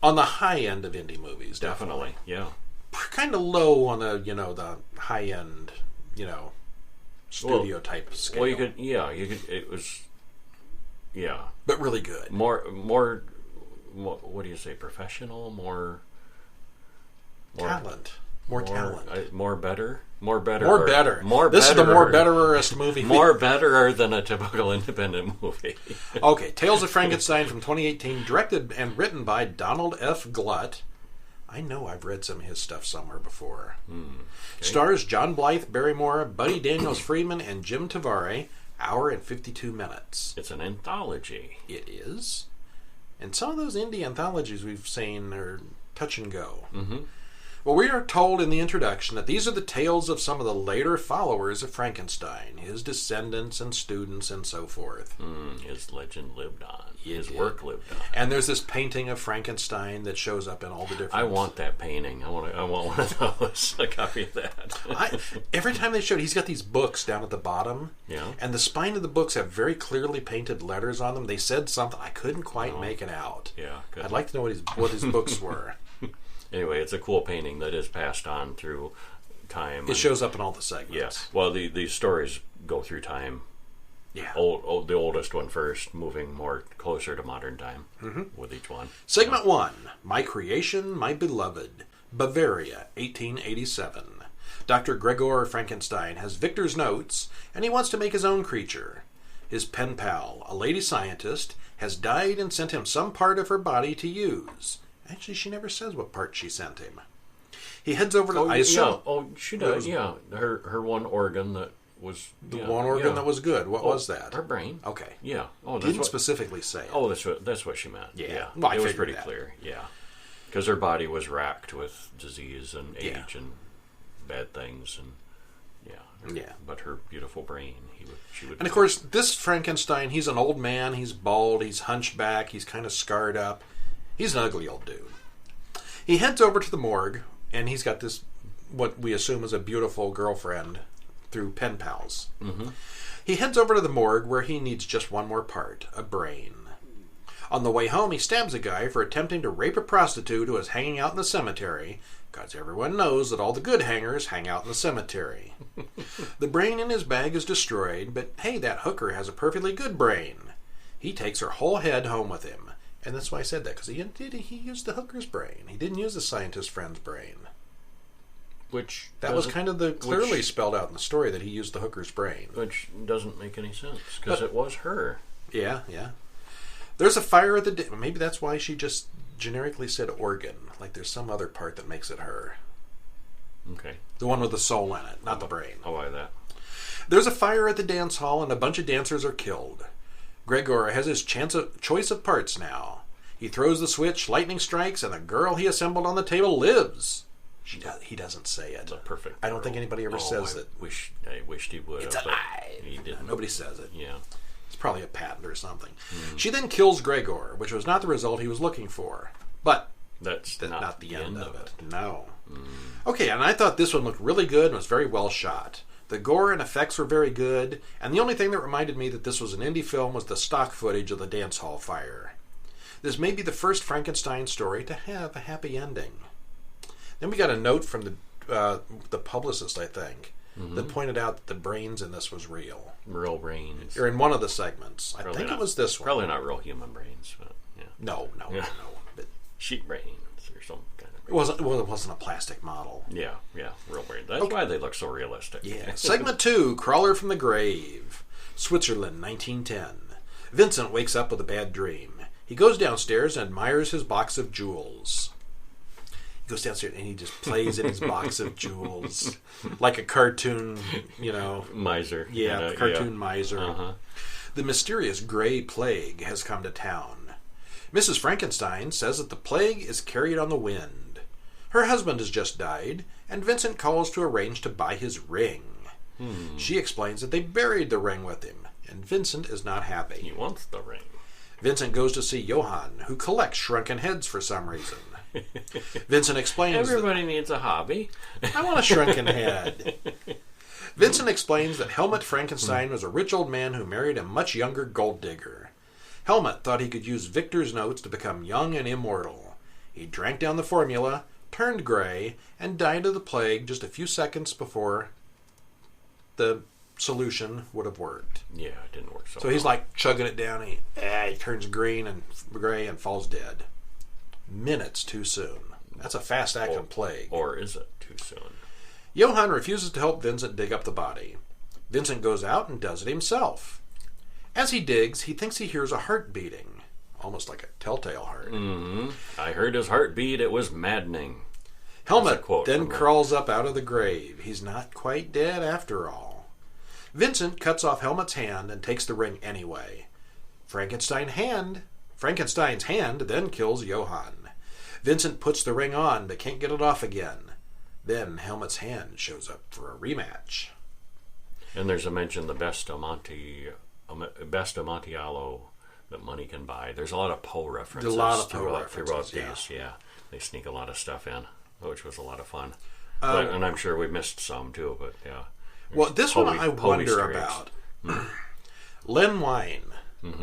on the high end of indie movies, definitely. Yeah. Kind of low on the high end, studio type scale. Well, you could, it was, but really good. More, what do you say? Professional, more talent, more talent, more better. This is the more betterest movie. More better than a typical independent movie. Okay, Tales of Frankenstein from 2018, directed and written by Donald F. Glut, I know I've read some of his stuff somewhere before. Okay. Stars John Blythe Barrymore, Buddy Daniels Freeman, and Jim Tavare. Hour and 52 minutes. It's an anthology. It is. And some of those indie anthologies we've seen are touch and go. Mm-hmm. Well, we are told in the introduction that these are the tales of some of the later followers of Frankenstein, his descendants and students and so forth. His legend lived on. His did. work lived on. And there's this painting of Frankenstein that shows up in all the different... I want that painting. I want one of those. A copy of that. Every time they showed, he's got these books down at the bottom. Yeah. And the spine of the books have very clearly painted letters on them. They said something. I couldn't quite make it out. Yeah. Good. I'd like to know what his books were. Anyway, it's a cool painting that is passed on through time. It shows up in all the segments. Yes. Well, these stories go through time. Yeah. The oldest one first, moving more closer to modern time with each one. Segment 1, My Creation, My Beloved, Bavaria, 1887. Dr. Gregor Frankenstein has Victor's notes, and he wants to make his own creature. His pen pal, a lady scientist, has died and sent him some part of her body to use. Actually, she never says what part she sent him. He heads over to... she does. Yeah, her one organ that was... one organ that was good. What was that? Her brain. Okay. Yeah. Didn't specifically say it. Oh, that's what she meant. Yeah. Well, it was figured pretty that. clear. Yeah. Because her body was racked with disease and age and bad things and... Yeah. But her beautiful brain, she would... And of course, this Frankenstein, he's an old man, he's bald, he's hunchback, he's kind of scarred up. He's an ugly old dude. He heads over to the morgue, and he's got this, what we assume is a beautiful girlfriend through pen pals. Mm-hmm. He heads over to the morgue where he needs just one more part, a brain. On the way home, he stabs a guy for attempting to rape a prostitute who is hanging out in the cemetery, because everyone knows that all the good hangers hang out in the cemetery. The brain in his bag is destroyed, but hey, that hooker has a perfectly good brain. He takes her whole head home with him. And that's why I said that, because he used the hooker's brain. He didn't use the scientist friend's brain. That was kind of clearly spelled out in the story that he used the hooker's brain. Which doesn't make any sense, because it was her. Yeah. There's a fire at the... Maybe that's why she just generically said organ. Like there's some other part that makes it her. Okay. The one with the soul in it, not the brain. I'll buy that. There's a fire at the dance hall, and a bunch of dancers are killed. Gregor has his choice of parts now. He throws the switch, lightning strikes, and the girl he assembled on the table lives. He doesn't say it. It's a perfect I don't think anybody ever says it. I wished he would. It's alive. He didn't. Nobody says it. Yeah. It's probably a patent or something. She then kills Gregor, which was not the result he was looking for. But that's not the end of it. No. Okay, and I thought this one looked really good and was very well shot. The gore and effects were very good, and the only thing that reminded me that this was an indie film was the stock footage of the dance hall fire. This may be the first Frankenstein story to have a happy ending. Then we got a note from the publicist, I think, that pointed out that the brains in this was real. Real brains. Or in one of the segments. I think it was this one. Probably not real human brains, but yeah. No. But sheep brains or some kind of brains. It wasn't a plastic model. Yeah, real brains. That's why they look so realistic. Yeah. Segment 2, Crawler from the Grave. Switzerland, 1910. Vincent wakes up with a bad dream. He goes downstairs and admires his box of jewels. He goes downstairs and he just plays in his box of jewels. Like a cartoon, miser. Yeah, cartoon miser. Uh-huh. The mysterious gray plague has come to town. Mrs. Frankenstein says that the plague is carried on the wind. Her husband has just died, and Vincent calls to arrange to buy his ring. She explains that they buried the ring with him, and Vincent is not happy. He wants the ring. Vincent goes to see Johann, who collects shrunken heads for some reason. Vincent explains everybody needs a hobby. I want a shrunken head. Vincent explains that Helmut Frankenstein was a rich old man who married a much younger gold digger. Helmut thought he could use Victor's notes to become young and immortal. He drank down the formula, turned gray, and died of the plague just a few seconds before the solution would have worked. Yeah, it didn't work so well. He's like chugging it down, and he turns green and gray and falls dead. Minutes too soon. That's a fast-acting plague. Or is it too soon? Johann refuses to help Vincent dig up the body. Vincent goes out and does it himself. As he digs, he thinks he hears a heart beating. almost like a telltale heart. Mm-hmm. I heard his heartbeat. It was maddening. Helmet then crawls up out of the grave. He's not quite dead after all. Vincent cuts off Helmet's hand and takes the ring anyway. Frankenstein's hand then kills Johann. Vincent puts the ring on but can't get it off again. Then Helmet's hand shows up for a rematch. And there's a mention the best Amontillado that money can buy. There's a lot of Poe references. Throughout these. Yeah, they sneak a lot of stuff in, which was a lot of fun. And I'm sure we missed some too. But yeah. Well, this one I wonder about. Len Wein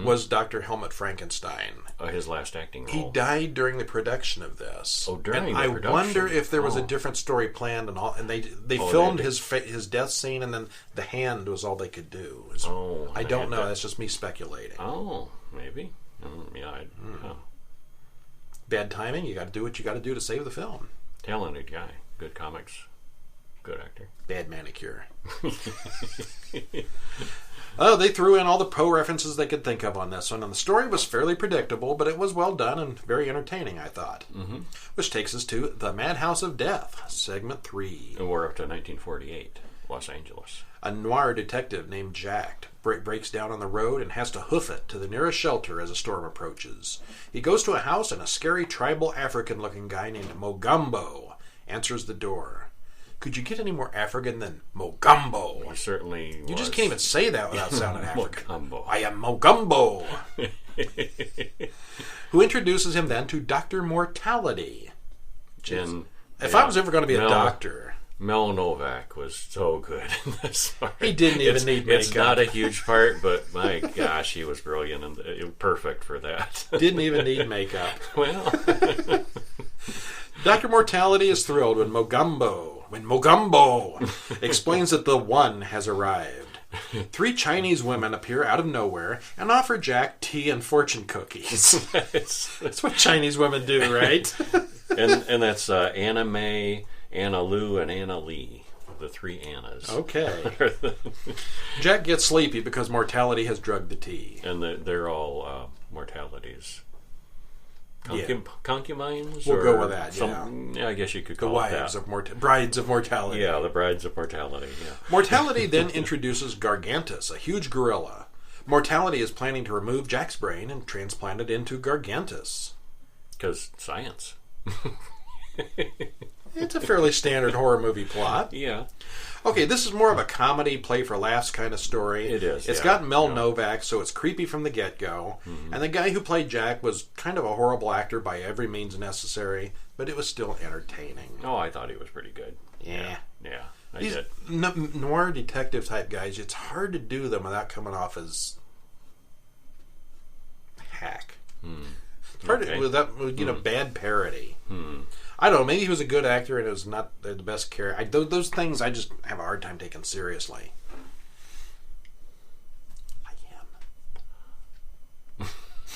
was Dr. Helmet Frankenstein. His last acting role. He died during the production of this. Oh, during and the production. I wonder if there was a different story planned and all. And they filmed his death scene, and then the hand was all they could do. I don't know. That's just me speculating. Oh, maybe. Yeah. Bad timing. You got to do what you got to do to save the film. Talented guy. Good comics. Good actor. Bad manicure. Oh, they threw in all the Poe references they could think of on this one, and the story was fairly predictable, but it was well done and very entertaining, I thought. Mm-hmm. Which takes us to The Madhouse of Death, Segment 3. And we're up to 1948, Los Angeles. A noir detective named Jack breaks down on the road and has to hoof it to the nearest shelter as a storm approaches. He goes to a house, and a scary tribal African-looking guy named Mogambo answers the door. Could you get any more African than Mogambo? He certainly was. You just can't even say that without sounding African. Mogambo. I am Mogambo. Who introduces him then to Dr. Mortality. If I was ever going to be a doctor... Mel Novak was so good in this part. He didn't even need makeup. It's not a huge part, but my gosh, he was brilliant and perfect for that. Didn't even need makeup. Well... Dr. Mortality is thrilled when Mogambo explains that the one has arrived. 3 Chinese women appear out of nowhere and offer Jack tea and fortune cookies. That's what Chinese women do, right? and that's Anna May, Anna Lou, and Anna Lee. The 3 Annas. Okay. Jack gets sleepy because Mortality has drugged the tea. And they're all Mortalities. Concubines? We'll go with that, yeah. I guess you could call it that. Brides of Mortality. Yeah, the Brides of Mortality, yeah. Mortality then introduces Gargantus, a huge gorilla. Mortality is planning to remove Jack's brain and transplant it into Gargantus. Because science. It's a fairly standard horror movie plot. Yeah. Okay, this is more of a comedy, play for laughs kind of story. It is. It's got Mel Novak, so it's creepy from the get-go. Mm-hmm. And the guy who played Jack was kind of a horrible actor by every means necessary, but it was still entertaining. Oh, I thought he was pretty good. Yeah. I These did. Noir detective type guys, it's hard to do them without coming off as hack. Hard to, bad parody. I don't know. Maybe he was a good actor and it was not the best character. Those things I just have a hard time taking seriously. I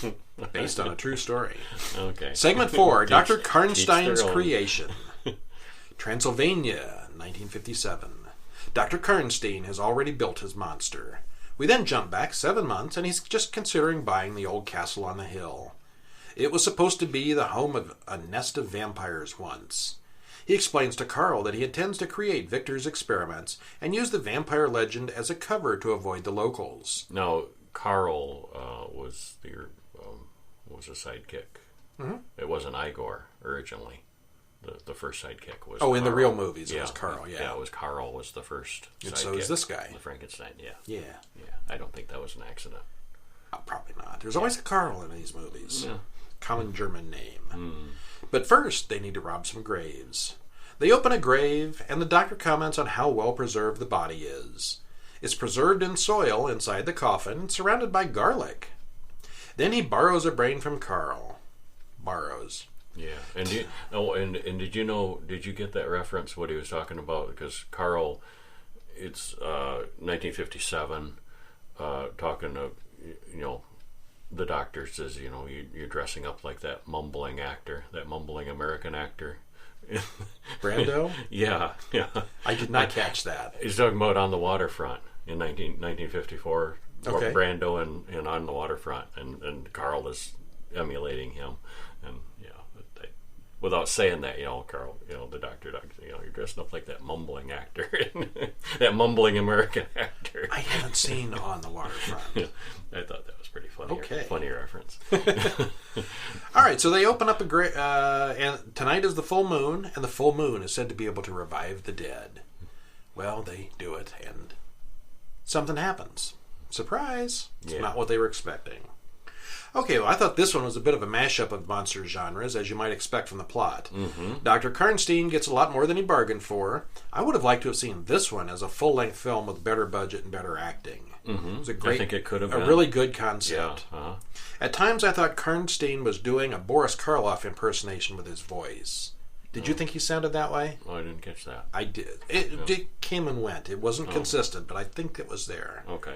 am. Based on a true story. Okay. Segment 4, Dr. Karnstein's Creation. Transylvania, 1957. Dr. Karnstein has already built his monster. We then jump back 7 months and he's just considering buying the old castle on the hill. It was supposed to be the home of a nest of vampires once. He explains to Carl that he intends to create Victor's experiments and use the vampire legend as a cover to avoid the locals. Now, Carl was a sidekick. Mm-hmm. It wasn't Igor originally. The first sidekick was Carl. In the real movies, it was Carl, yeah. Yeah, it was Carl was the first and sidekick. So is this guy. The Frankenstein, yeah. Yeah. I don't think that was an accident. Probably not. There's always a Carl in these movies. Yeah. Common German name. But first, they need to rob some graves. They open a grave, and the doctor comments on how well preserved the body is. It's preserved in soil inside the coffin, surrounded by garlic. Then he borrows a brain from Carl. Borrows. Yeah, and did you know? Did you get that reference? What he was talking about? Because Carl, it's 1957, talking to the doctor says, you're dressing up like that mumbling actor, that mumbling American actor. Brando? Yeah. I did not catch that. He's talking about On the Waterfront in 1954. Okay. Brando and On the Waterfront, and Carl is emulating him, and without saying that, Carl, the doctor, you're dressing up like that mumbling actor, that mumbling American actor. I haven't seen On the Waterfront. Yeah, I thought that was pretty funny. Okay. Funny reference. All right, so they open up a great, and tonight is the full moon, and the full moon is said to be able to revive the dead. Well, they do it, and something happens. Surprise! It's not what they were expecting. Okay, well, I thought this one was a bit of a mashup of monster genres, as you might expect from the plot. Mm-hmm. Dr. Karnstein gets a lot more than he bargained for. I would have liked to have seen this one as a full-length film with better budget and better acting. Mm-hmm. It was a great, I think it could have been. A really good concept. Yeah. Uh-huh. At times, I thought Karnstein was doing a Boris Karloff impersonation with his voice. Did you think he sounded that way? Oh, I didn't catch that. I did. It came and went. It wasn't consistent, but I think it was there. Okay.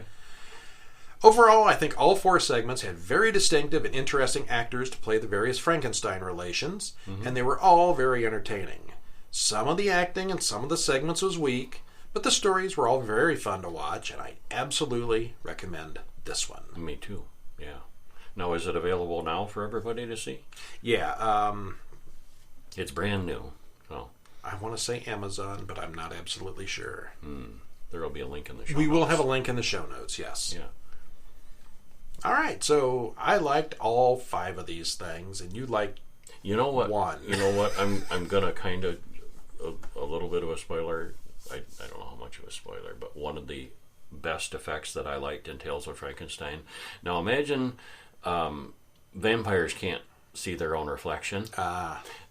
Overall, I think all 4 segments had very distinctive and interesting actors to play the various Frankenstein relations, and they were all very entertaining. Some of the acting and some of the segments was weak, but the stories were all very fun to watch, and I absolutely recommend this one. Me too, yeah. Now, is it available now for everybody to see? Yeah. It's brand new, so. I want to say Amazon, but I'm not absolutely sure. There will be a link in the show We notes. will have a link in the show notes, yes. Yeah. All right, so I liked all 5 of these things, and you liked one. You know what? I'm gonna kind of a little bit of a spoiler. I don't know how much of a spoiler, but one of the best effects that I liked in Tales of Frankenstein. Now imagine vampires can't see their own reflection.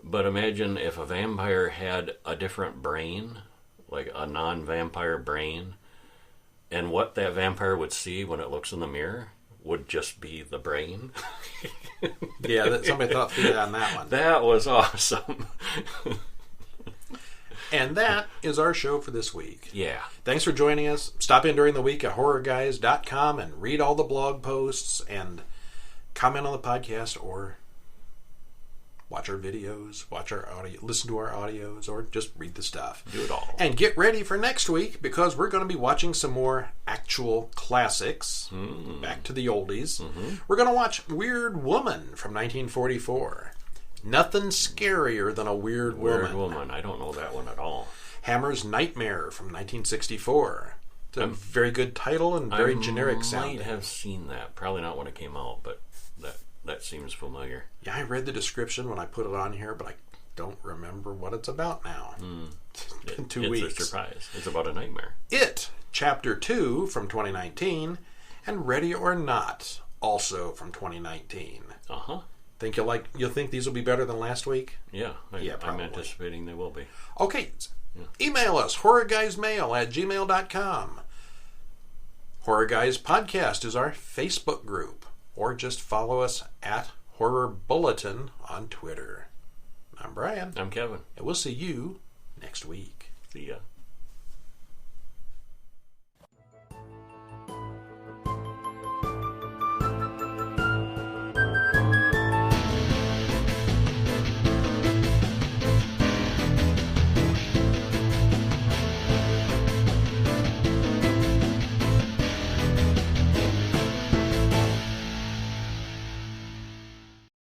But imagine if a vampire had a different brain, like a non-vampire brain, and what that vampire would see when it looks in the mirror would just be the brain. Yeah, somebody thought through on that one. That was awesome. And that is our show for this week. Yeah. Thanks for joining us. Stop in during the week at horrorguys.com and read all the blog posts and comment on the podcast, or watch our videos, watch our audio, listen to our audios, or just read the stuff. Do it all. And get ready for next week, because we're going to be watching some more actual classics. Back to the oldies. We're going to watch Weird Woman from 1944. Nothing scarier than a weird woman. Weird Woman. I don't know that one at all. Hammer's Nightmare from 1964. It's a very good title and very generic sounding. I might have seen that. Probably not when it came out, but that seems familiar. Yeah, I read the description when I put it on here, but I don't remember what it's about now. It's been 2 weeks. It's a surprise. It's about a nightmare. It, Chapter 2 from 2019, and Ready or Not, also from 2019. Uh-huh. Think you'll think these will be better than last week? Yeah, probably. I'm anticipating they will be. Okay. Yeah. Email us, horrorguysmail@gmail.com. Horror Guys Podcast is our Facebook group, or just follow us at Horror Bulletin on Twitter. I'm Brian. I'm Kevin. And we'll see you next week. See ya.